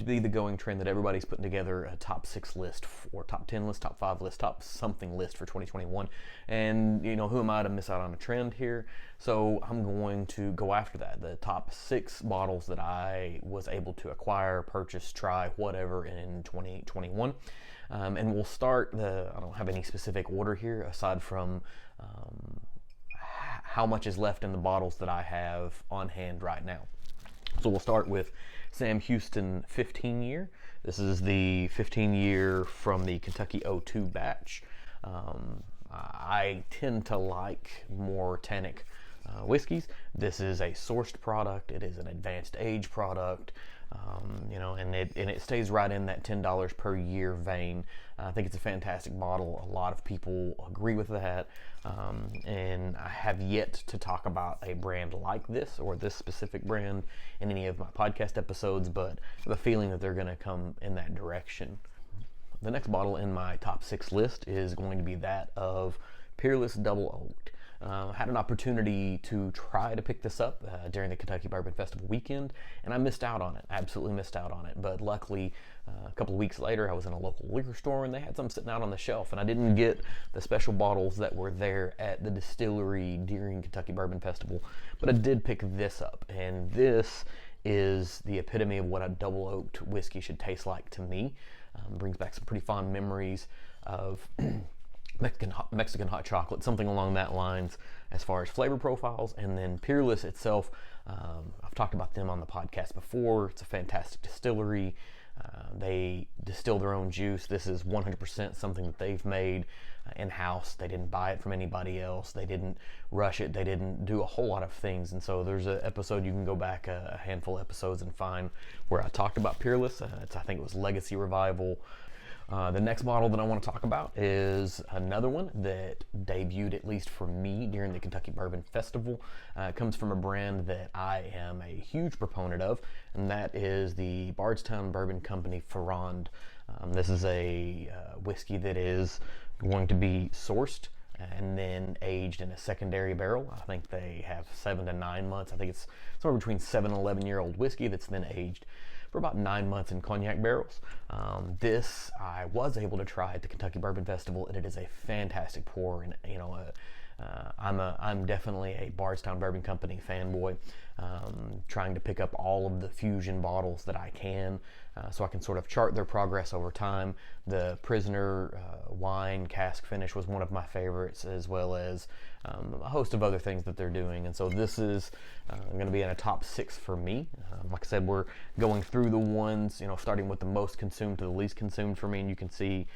to be the going trend that everybody's putting together a top 6 list or top 10 list, top 5 list, top something list for 2021. And who am I to miss out on a trend here? So I'm going to go after that. The top 6 bottles that I was able to acquire, purchase, try, whatever in 2021. And we'll start I don't have any specific order here aside from how much is left in the bottles that I have on hand right now. So we'll start with Sam Houston 15 year. This is the 15 year from the Kentucky 02 batch. I tend to like more tannic whiskeys. This is a sourced product. It is an advanced age product. And it stays right in that $10 per year vein. I think it's a fantastic bottle. A lot of people agree with that. And I have yet to talk about a brand like this or this specific brand in any of my podcast episodes, but I have a feeling that they're going to come in that direction. The next bottle in my top 6 list is going to be that of Peerless Double Oaked. Had an opportunity to try to pick this up during the Kentucky Bourbon Festival weekend, and I missed out on it. Absolutely missed out on it. But luckily, a couple of weeks later, I was in a local liquor store, and they had some sitting out on the shelf, and I didn't get the special bottles that were there at the distillery during Kentucky Bourbon Festival, but I did pick this up, and this is the epitome of what a double oaked whiskey should taste like to me. Brings back some pretty fond memories of Mexican hot chocolate, something along that lines as far as flavor profiles. And then Peerless itself, I've talked about them on the podcast before. It's a fantastic distillery. They distill their own juice. This is 100% something that they've made in-house. They didn't buy it from anybody else. They didn't rush it. They didn't do a whole lot of things. And so there's an episode, you can go back a handful of episodes and find where I talked about Peerless. I think it was Legacy Revival. The next bottle that I want to talk about is another one that debuted, at least for me, during the Kentucky Bourbon Festival. It comes from a brand that I am a huge proponent of, and that is the Bardstown Bourbon Company Farond. This is a whiskey that is going to be sourced and then aged in a secondary barrel. I think they have 7 to 9 months. I think it's somewhere between 7 and 11-year-old whiskey that's then aged for about 9 months in cognac barrels. This I was able to try at the Kentucky Bourbon Festival, and it is a fantastic pour. And I'm definitely a Bardstown Bourbon Company fanboy, trying to pick up all of the fusion bottles that I can, so I can sort of chart their progress over time. The Prisoner wine cask finish was one of my favorites, as well as a host of other things that they're doing. And so this is going to be in a top 6 for me. Like I said, we're going through the ones, starting with the most consumed to the least consumed for me, and you can see,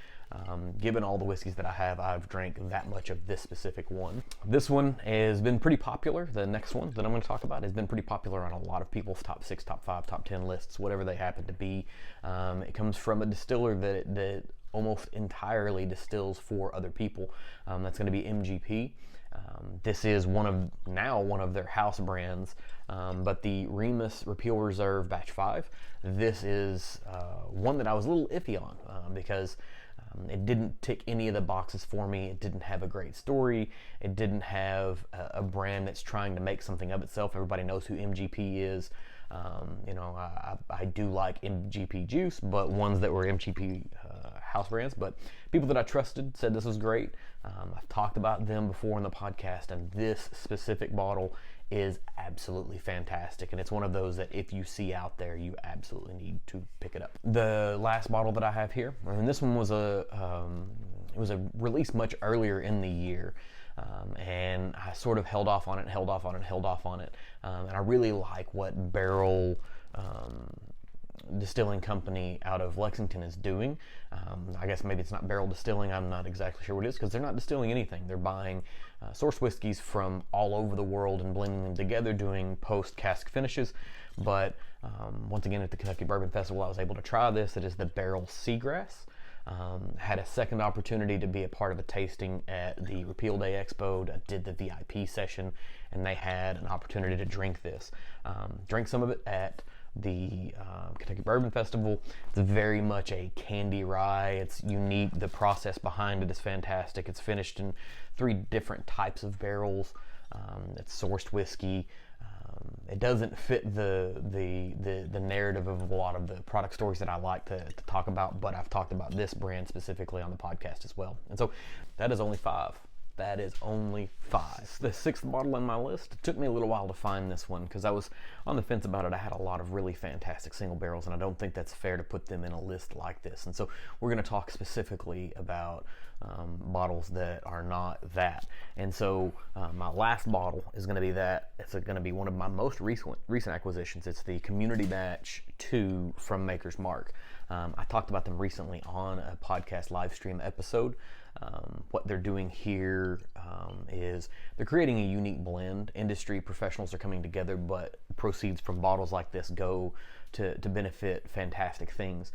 given all the whiskeys that I have, I've drank that much of this specific one. This one has been pretty popular. The next one that I'm going to talk about has been pretty popular on a lot of people's top 6, top 5, top 10 lists, whatever they happen to be. It comes from a distiller that almost entirely distills for other people. That's going to be MGP. This is one of their house brands, but the Remus Repeal Reserve Batch 5. This is one that I was a little iffy on because it didn't tick any of the boxes for me. It didn't have a great story. It didn't have a brand that's trying to make something of itself. Everybody knows who MGP is. I do like MGP juice, but ones that were MGP house brands. But people that I trusted said this was great. I've talked about them before in the podcast, and this specific bottle is absolutely fantastic, and it's one of those that if you see out there, you absolutely need to pick it up. The last bottle that I have here, and this one was it was a release much earlier in the year, and I sort of held off on it, and I really like what Barrel Distilling Company out of Lexington is doing. I guess maybe it's not Barrel Distilling, I'm not exactly sure what it is, because they're not distilling anything. They're buying sourced whiskeys from all over the world and blending them together, doing post-cask finishes. But once again, at the Kentucky Bourbon Festival, I was able to try this. It is the Barrel Seagrass. Had a second opportunity to be a part of a tasting at the Repeal Day Expo. I did the VIP session, and they had an opportunity to drink this. Drank some of it at the Kentucky Bourbon Festival. It's very much a candy rye. It's unique. The process behind it is fantastic. It's finished in 3 different types of barrels. It's sourced whiskey. it doesn't fit the narrative of a lot of the product stories that I like to talk about, but I've talked about this brand specifically on the podcast as well. And so that is only 5. That is only 5. The 6th bottle on my list. It took me a little while to find this one because I was on the fence about it. I had a lot of really fantastic single barrels, and I don't think that's fair to put them in a list like this. And so we're going to talk specifically about bottles that are not that. And so my last bottle is going to be that. It's going to be one of my most recent acquisitions. It's the Community Batch 2 from Maker's Mark. I talked about them recently on a podcast live stream episode. What they're doing here is they're creating a unique blend. Industry professionals are coming together, but proceeds from bottles like this go to benefit fantastic things.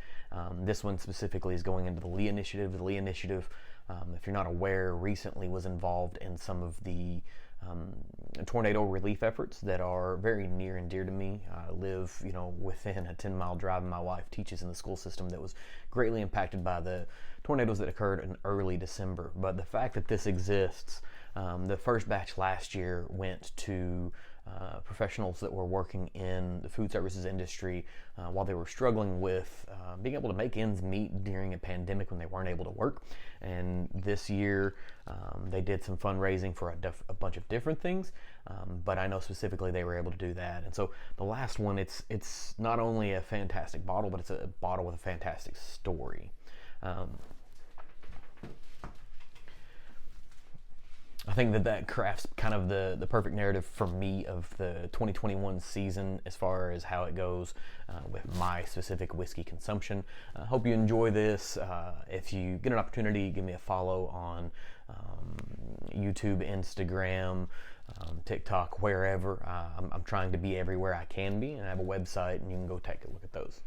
This one specifically is going into the Lee Initiative. The Lee Initiative, if you're not aware, recently was involved in some of the tornado relief efforts that are very near and dear to me. I live, within a 10-mile drive, and my wife teaches in the school system that was greatly impacted by the tornadoes that occurred in early December. But the fact that this exists, the first batch last year went to professionals that were working in the food services industry while they were struggling with being able to make ends meet during a pandemic when they weren't able to work. And this year they did some fundraising for a bunch of different things, but I know specifically they were able to do that. And so the last one, it's not only a fantastic bottle, but it's a bottle with a fantastic story. I think that crafts kind of the perfect narrative for me of the 2021 season as far as how it goes with my specific whiskey consumption. I hope you enjoy this. If you get an opportunity, give me a follow on YouTube, Instagram, TikTok, wherever. I'm trying to be everywhere I can be, and I have a website, and you can go take a look at those.